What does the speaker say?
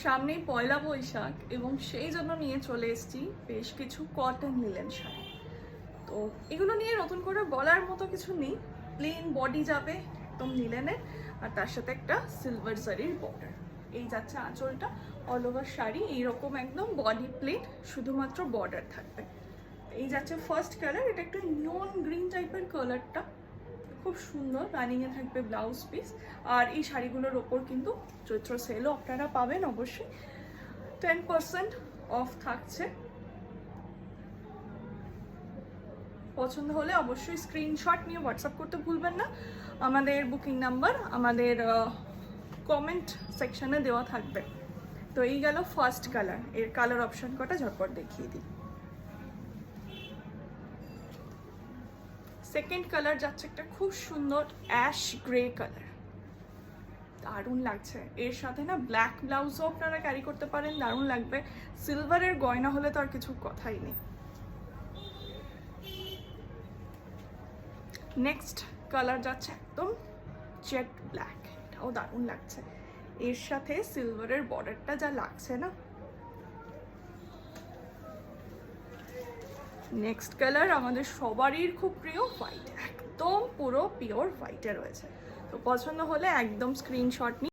সামনেই পয়লা বৈশাখ এবং সেই জন্য নিয়ে চলে এসেছি বেশ কিছু কটন লিনেন শাড়ি। তো এগুলো নিয়ে নতুন করে বলার মতো কিছু নেই, প্লেন বডি যাবে একদম লিনেনের, আর তার সাথে একটা সিলভার জারির বর্ডার। এই যাচ্ছে আঁচলটা, অল ওভার শাড়ি এইরকম একদম বডি প্লেন, শুধুমাত্র বর্ডার থাকবে। এই যাচ্ছে ফার্স্ট কালার, এটা একটু নিয়ন গ্রিন টাইপের কালারটা, খুব সুন্দর। রানিংয়ে থাকবে ব্লাউজ পিস। আর এই শাড়িগুলোর ওপর কিন্তু চৈত্র সেলও আপনারা পাবেন অবশ্যই, 10% অফ থাকছে। পছন্দ হলে অবশ্যই স্ক্রিনশট নিয়ে হোয়াটসঅ্যাপ করতে ভুলবেন না। আমাদের বুকিং নাম্বার আমাদের কমেন্ট সেকশনে দেওয়া থাকবে। তো এই গেল ফার্স্ট কালার, এর কালার অপশন কটা ঝটপট দেখিয়ে দিই। সেকেন্ড কালার যাচ্ছে একটা খুব সুন্দর অ্যাশ গ্রে কালার, দারুণ লাগছে। এর সাথে না ব্ল্যাক ব্লাউজও আপনারা ক্যারি করতে পারেন, দারুণ লাগবে। সিলভারের গয়না হলে তো আর কিছু কথাই নেই। নেক্সট কালার যাচ্ছে একদম জেট ব্ল্যাক, এটাও দারুণ লাগছে। এর সাথে সিলভারের বর্ডারটা যা লাগছে না। নেক্সট কালার আমাদের সবারই খুব প্রিয় হোয়াইট, একদম পুরো পিওর হোয়াইটে রয়েছে। তো পছন্দ হলে একদম স্ক্রিনশট নিয়ে